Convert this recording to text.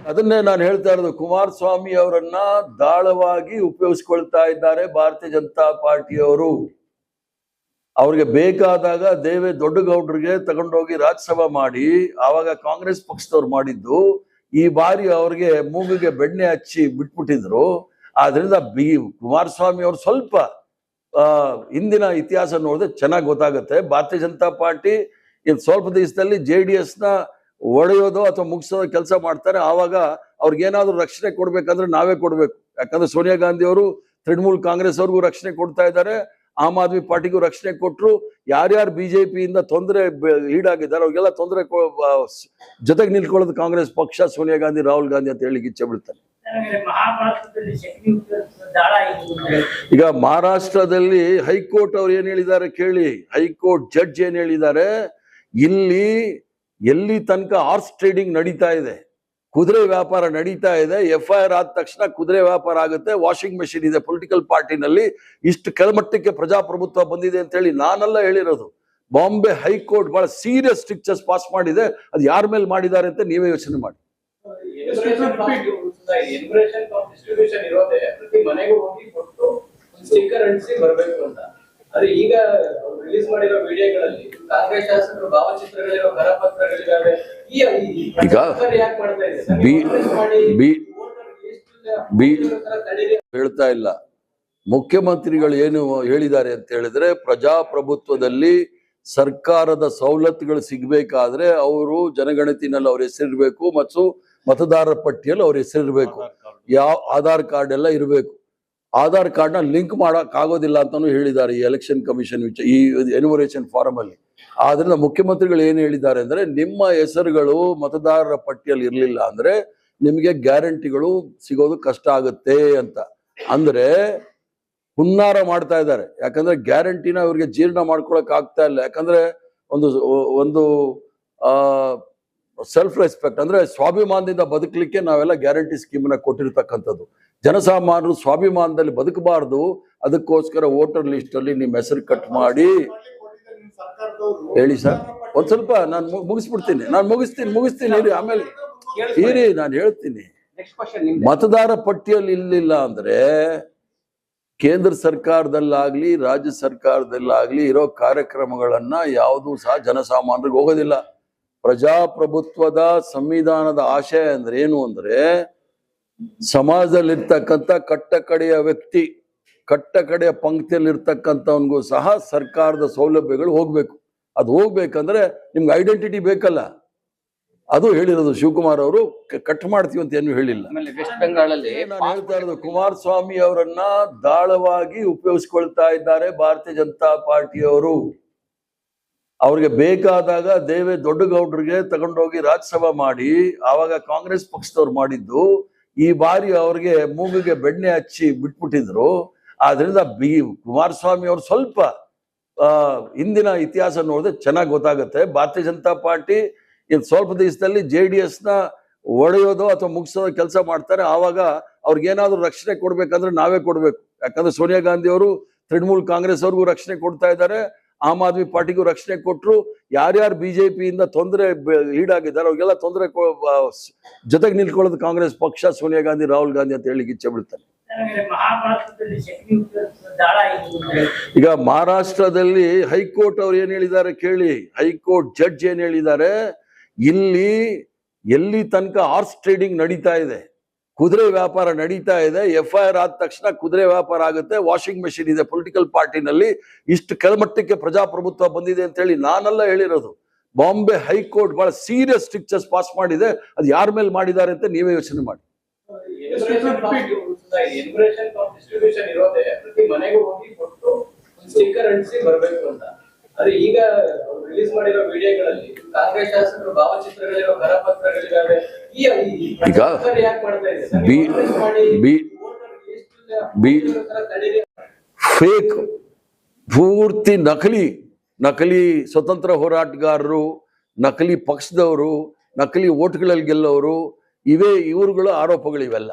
ಅದನ್ನೇ ನಾನು ಹೇಳ್ತಾ ಇರೋದು. ಕುಮಾರಸ್ವಾಮಿ ಅವರನ್ನ ದಾಳವಾಗಿ ಉಪಯೋಗಿಸ್ಕೊಳ್ತಾ ಇದ್ದಾರೆ ಭಾರತೀಯ ಜನತಾ ಪಾರ್ಟಿಯವರು. ಅವ್ರಿಗೆ ಬೇಕಾದಾಗ ದೊಡ್ಡಗೌಡರಿಗೆ ತಗೊಂಡೋಗಿ ರಾಜ್ಯಸಭಾ ಮಾಡಿ ಆವಾಗ ಕಾಂಗ್ರೆಸ್ ಪಕ್ಷದವ್ರು ಮಾಡಿದ್ದು. ಈ ಬಾರಿ ಅವ್ರಿಗೆ ಮೂಗಿಗೆ ಬೆಣ್ಣೆ ಹಚ್ಚಿ ಬಿಟ್ಬಿಟ್ಟಿದ್ರು. ಆದ್ರಿಂದ ಕುಮಾರಸ್ವಾಮಿ ಅವರು ಸ್ವಲ್ಪ ಹಿಂದಿನ ಇತಿಹಾಸ ನೋಡಿದ್ರೆ ಚೆನ್ನಾಗಿ ಗೊತ್ತಾಗುತ್ತೆ. ಭಾರತೀಯ ಜನತಾ ಪಾರ್ಟಿ ಸ್ವಲ್ಪ ದಿವಸದಲ್ಲಿ JDS ನ ಒಡೆಯೋದು ಅಥವಾ ಮುಗಿಸೋದು ಕೆಲಸ ಮಾಡ್ತಾರೆ. ಆವಾಗ ಅವ್ರಿಗೇನಾದ್ರೂ ರಕ್ಷಣೆ ಕೊಡ್ಬೇಕಂದ್ರೆ ನಾವೇ ಕೊಡ್ಬೇಕು. ಯಾಕಂದ್ರೆ ಸೋನಿಯಾ ಗಾಂಧಿ ಅವರು ತೃಣಮೂಲ್ ಕಾಂಗ್ರೆಸ್ ಅವ್ರಿಗೂ ರಕ್ಷಣೆ ಕೊಡ್ತಾ ಇದ್ದಾರೆ, ಆಮ್ ಆದ್ಮಿ ಪಾರ್ಟಿಗೂ ರಕ್ಷಣೆ ಕೊಟ್ರು. ಯಾರ್ಯಾರು ಬಿಜೆಪಿಯಿಂದ ತೊಂದರೆ ಈಡಾಗಿದ್ದಾರೆ ಅವ್ರಿಗೆಲ್ಲ ತೊಂದರೆ ಜೊತೆಗೆ ನಿಲ್ಕೊಳ್ಳೋದು ಕಾಂಗ್ರೆಸ್ ಪಕ್ಷ, ಸೋನಿಯಾ ಗಾಂಧಿ, ರಾಹುಲ್ ಗಾಂಧಿ ಅಂತ ಹೇಳಿ ಇಚ್ಛೆ ಬಿಡ್ತಾರೆ. ಈಗ ಮಹಾರಾಷ್ಟ್ರದಲ್ಲಿ ಹೈಕೋರ್ಟ್ ಅವ್ರು ಏನ್ ಹೇಳಿದ್ದಾರೆ ಕೇಳಿ. ಹೈಕೋರ್ಟ್ ಜಡ್ಜ್ ಏನ್ ಹೇಳಿದ್ದಾರೆ, ಎಲ್ಲಿ ತನಕ ಹಾರ್ಸ್ ಟ್ರೇಡಿಂಗ್ ನಡೀತಾ ಇದೆ, ಕುದುರೆ ವ್ಯಾಪಾರ ನಡೀತಾ ಇದೆ, FIR ಆದ ತಕ್ಷಣ ಕುದುರೆ ವ್ಯಾಪಾರ ಆಗುತ್ತೆ, ವಾಷಿಂಗ್ ಮೆಷಿನ್ ಇದೆ ಪೊಲಿಟಿಕಲ್ ಪಾರ್ಟಿನಲ್ಲಿ, ಇಷ್ಟು ಕೆಳಮಟ್ಟಕ್ಕೆ ಪ್ರಜಾಪ್ರಭುತ್ವ ಬಂದಿದೆ ಅಂತ ಹೇಳಿ ನಾನೆಲ್ಲ ಹೇಳಿರೋದು. ಬಾಂಬೆ ಹೈಕೋರ್ಟ್ ಬಹಳ ಸೀರಿಯಸ್ ಸ್ಟ್ರಿಕ್ಚರ್ಸ್ ಪಾಸ್ ಮಾಡಿದೆ. ಅದು ಯಾರ ಮೇಲೆ ಮಾಡಿದ್ದಾರೆ ಅಂತ ನೀವೇ ಯೋಚನೆ ಮಾಡಿ. ಈಗ ರಿಲೀಸ್ ಮಾಡಿರೋ ವಿಡಿಯೋಗಳಲ್ಲಿ ಕಾಂಗ್ರೆಸ್ ಶಾಸಕರು ಭಾವಚಿತ್ರಗಳಿರೋ ಕರಪತ್ರಗಳಿದ್ದಾವೆ. ಹೇಳ್ತಾ ಇಲ್ಲ. ಮುಖ್ಯಮಂತ್ರಿಗಳು ಏನು ಹೇಳಿದ್ದಾರೆ ಅಂತ ಹೇಳಿದ್ರೆ, ಪ್ರಜಾಪ್ರಭುತ್ವದಲ್ಲಿ ಸರ್ಕಾರದ ಸವಲತ್ತುಗಳು ಸಿಗ್ಬೇಕಾದ್ರೆ ಅವರು ಜನಗಣತಿನಲ್ಲಿ ಅವ್ರ ಹೆಸರಿರ್ಬೇಕು ಮತ್ತು ಮತದಾರರ ಪಟ್ಟಿಯಲ್ಲಿ ಅವ್ರ ಹೆಸರಿರ್ಬೇಕು. ಯಾವ ಆಧಾರ್ ಕಾರ್ಡ್ ಎಲ್ಲ ಇರಬೇಕು. ಆಧಾರ್ ಕಾರ್ಡ್ ನ ಲಿಂಕ್ ಮಾಡಕ್ ಆಗೋದಿಲ್ಲ ಅಂತಾನು ಹೇಳಿದ್ದಾರೆ ಈ ಎಲೆಕ್ಷನ್ ಕಮಿಷನ್ ಈ ಎನ್ಯುಮರೇಷನ್ ಫಾರಂ ಅಲ್ಲಿ. ಆದ್ರಿಂದ ಮುಖ್ಯಮಂತ್ರಿಗಳು ಏನ್ ಹೇಳಿದ್ದಾರೆ ಅಂದ್ರೆ, ನಿಮ್ಮ ಹೆಸರುಗಳು ಮತದಾರರ ಪಟ್ಟಿಯಲ್ಲಿ ಇರ್ಲಿಲ್ಲ ಅಂದ್ರೆ ನಿಮ್ಗೆ ಗ್ಯಾರಂಟಿಗಳು ಸಿಗೋದು ಕಷ್ಟ ಆಗುತ್ತೆ ಅಂತ. ಅಂದ್ರೆ ಹುನ್ನಾರ ಮಾಡ್ತಾ ಇದ್ದಾರೆ. ಯಾಕಂದ್ರೆ ಗ್ಯಾರಂಟಿನ ಇವ್ರಿಗೆ ಜೀರ್ಣ ಮಾಡ್ಕೊಳಕ್ ಆಗ್ತಾ ಇಲ್ಲ. ಯಾಕಂದ್ರೆ ಒಂದು ಸೆಲ್ಫ್ ರೆಸ್ಪೆಕ್ಟ್ ಅಂದ್ರೆ ಸ್ವಾಭಿಮಾನದಿಂದ ಬದುಕಲಿಕ್ಕೆ ನಾವೆಲ್ಲ ಗ್ಯಾರಂಟಿ ಸ್ಕೀಮ್ನ ಕೊಟ್ಟಿರ್ತಕ್ಕಂಥದ್ದು. ಜನಸಾಮಾನ್ಯರು ಸ್ವಾಭಿಮಾನದಲ್ಲಿ ಬದುಕಬಾರ್ದು, ಅದಕ್ಕೋಸ್ಕರ ವೋಟರ್ ಲಿಸ್ಟ್ ಅಲ್ಲಿ ನಿಮ್ಮ ಹೆಸರು ಕಟ್ ಮಾಡಿ ಹೇಳಿ ಸರ್. ಒಂದ್ ಸ್ವಲ್ಪ ನಾನು ಮುಗಿಸ್ತೀನಿ ಇರಿ, ಆಮೇಲೆ ಇರಿ ನಾನು ಹೇಳ್ತೀನಿ. ಮತದಾರ ಪಟ್ಟಿಯಲ್ಲಿ ಇಲ್ಲಿಲ್ಲ ಅಂದ್ರೆ ಕೇಂದ್ರ ಸರ್ಕಾರದಲ್ಲಾಗ್ಲಿ ರಾಜ್ಯ ಸರ್ಕಾರದಲ್ಲಾಗ್ಲಿ ಇರೋ ಕಾರ್ಯಕ್ರಮಗಳನ್ನ ಯಾವುದೂ ಸಹ ಜನಸಾಮಾನ್ಯರಿಗೆ ಹೋಗೋದಿಲ್ಲ. ಪ್ರಜಾಪ್ರಭುತ್ವದ ಸಂವಿಧಾನದ ಆಶಯ ಅಂದ್ರೆ ಏನು ಅಂದ್ರೆ, ಸಮಾಜದಲ್ಲಿರ್ತಕ್ಕಂಥ ಕಟ್ಟಕಡೆಯ ವ್ಯಕ್ತಿ, ಕಟ್ಟಕಡೆಯ ಪಂಕ್ತಿಯಲ್ಲಿರ್ತಕ್ಕಂಥವನ್ಗೂ ಸಹ ಸರ್ಕಾರದ ಸೌಲಭ್ಯಗಳು ಹೋಗ್ಬೇಕು. ಅದು ಹೋಗ್ಬೇಕಂದ್ರೆ ನಿಮ್ಗೆ ಐಡೆಂಟಿಟಿ ಬೇಕಲ್ಲ. ಅದು ಹೇಳಿರೋದು ಶಿವಕುಮಾರ್ ಅವರು. ಕಟ್ ಮಾಡ್ತೀವಿ ಅಂತ ಏನು ಹೇಳಿಲ್ಲ. ವೆಸ್ಟ್ ಬೆಂಗಾಳಲ್ಲಿ ನಾನು ಹೇಳ್ತಾ ಇರೋದು, ಕುಮಾರಸ್ವಾಮಿ ಅವರನ್ನ ದಾಳವಾಗಿ ಉಪಯೋಗಿಸ್ಕೊಳ್ತಾ ಇದ್ದಾರೆ ಭಾರತೀಯ ಜನತಾ ಪಾರ್ಟಿಯವರು. ಅವ್ರಿಗೆ ಬೇಕಾದಾಗ ದೊಡ್ಡಗೌಡರಿಗೆ ತಗೊಂಡೋಗಿ ರಾಜ್ಯಸಭಾ ಮಾಡಿ ಆವಾಗ ಕಾಂಗ್ರೆಸ್ ಪಕ್ಷದವ್ರು ಮಾಡಿದ್ದು. ಈ ಬಾರಿ ಅವ್ರಿಗೆ ಮೂಗಿಗೆ ಬೆಣ್ಣೆ ಹಚ್ಚಿ ಬಿಟ್ಬಿಟ್ಟಿದ್ರು. ಆದ್ರಿಂದ ಕುಮಾರಸ್ವಾಮಿ ಅವರು ಸ್ವಲ್ಪ ಹಿಂದಿನ ಇತಿಹಾಸ ನೋಡಿದ್ರೆ ಚೆನ್ನಾಗಿ ಗೊತ್ತಾಗುತ್ತೆ. ಭಾರತೀಯ ಜನತಾ ಪಾರ್ಟಿ ಸ್ವಲ್ಪ ದಿವಸದಲ್ಲಿ JDS ನ ಒಡೆಯೋದು ಅಥವಾ ಮುಗಿಸೋದು ಕೆಲಸ ಮಾಡ್ತಾರೆ. ಆವಾಗ ಅವ್ರಿಗೇನಾದ್ರೂ ರಕ್ಷಣೆ ಕೊಡ್ಬೇಕಂದ್ರೆ ನಾವೇ ಕೊಡ್ಬೇಕು. ಯಾಕಂದ್ರೆ ಸೋನಿಯಾ ಗಾಂಧಿ ಅವರು ತೃಣಮೂಲ್ ಕಾಂಗ್ರೆಸ್ ಅವ್ರಿಗೂ ರಕ್ಷಣೆ ಕೊಡ್ತಾ ಇದ್ದಾರೆ, ಆಮ್ ಆದ್ಮಿ ಪಾರ್ಟಿಗೂ ರಕ್ಷಣೆ ಕೊಟ್ರು. ಯಾರ್ಯಾರು ಬಿಜೆಪಿಯಿಂದ ತೊಂದರೆ ಈಡಾಗಿದ್ದಾರೆ ಅವ್ರಿಗೆಲ್ಲ ತೊಂದರೆ ಜೊತೆಗೆ ನಿಲ್ಕೊಳ್ಳೋದು ಕಾಂಗ್ರೆಸ್ ಪಕ್ಷ, ಸೋನಿಯಾ ಗಾಂಧಿ, ರಾಹುಲ್ ಗಾಂಧಿ ಅಂತ ಹೇಳಿ ಇಚ್ಛೆ ಬಿಡ್ತಾರೆ. ಈಗ ಮಹಾರಾಷ್ಟ್ರದಲ್ಲಿ ಹೈಕೋರ್ಟ್ ಅವ್ರು ಏನ್ ಹೇಳಿದ್ದಾರೆ ಕೇಳಿ. ಹೈಕೋರ್ಟ್ ಜಡ್ಜ್ ಏನ್ ಹೇಳಿದ್ದಾರೆ, ಎಲ್ಲಿ ತನಕ ಹಾರ್ಸ್ ಟ್ರೇಡಿಂಗ್ ನಡೀತಾ ಇದೆ, ಕುದುರೆ ವ್ಯಾಪಾರ ನಡೀತಾ ಇದೆ, FIR ಆದ ತಕ್ಷಣ ಕುದುರೆ ವ್ಯಾಪಾರ ಆಗುತ್ತೆ, ವಾಷಿಂಗ್ ಮೆಷಿನ್ ಇದೆ ಪೊಲಿಟಿಕಲ್ ಪಾರ್ಟಿನಲ್ಲಿ, ಇಷ್ಟು ಕೆಳಮಟ್ಟಕ್ಕೆ ಪ್ರಜಾಪ್ರಭುತ್ವ ಬಂದಿದೆ ಅಂತ ಹೇಳಿ ನಾನೆಲ್ಲ ಹೇಳಿರೋದು. ಬಾಂಬೆ ಹೈಕೋರ್ಟ್ ಬಹಳ ಸೀರಿಯಸ್ ಸ್ಟ್ರಿಕ್ಚರ್ಸ್ ಪಾಸ್ ಮಾಡಿದೆ. ಅದು ಯಾರ ಮೇಲೆ ಮಾಡಿದ್ದಾರೆ ಅಂತ ನೀವೇ ಯೋಚನೆ ಮಾಡಿ. ಈಗ ರಿಲೀಸ್ ಮಾಡಿರೋ ವಿಡಿಯೋಗಳಲ್ಲಿ ಕಾಂಗ್ರೆಸ್ ಶಾಸಕರು ಭಾವಚಿತ್ರಗಳಿರೋ ಕರಪತ್ರಗಳಿದ್ದಾವೆ. ಫೇಕ್, ಪೂರ್ತಿ ನಕಲಿ ಸ್ವತಂತ್ರ ಹೋರಾಟಗಾರರು, ನಕಲಿ ಪಕ್ಷದವರು, ನಕಲಿ ಓಟ್ಗಳಲ್ಲಿ ಗೆಲ್ಲವರು, ಇವುಗಳ ಆರೋಪಗಳು ಇವೆಲ್ಲ.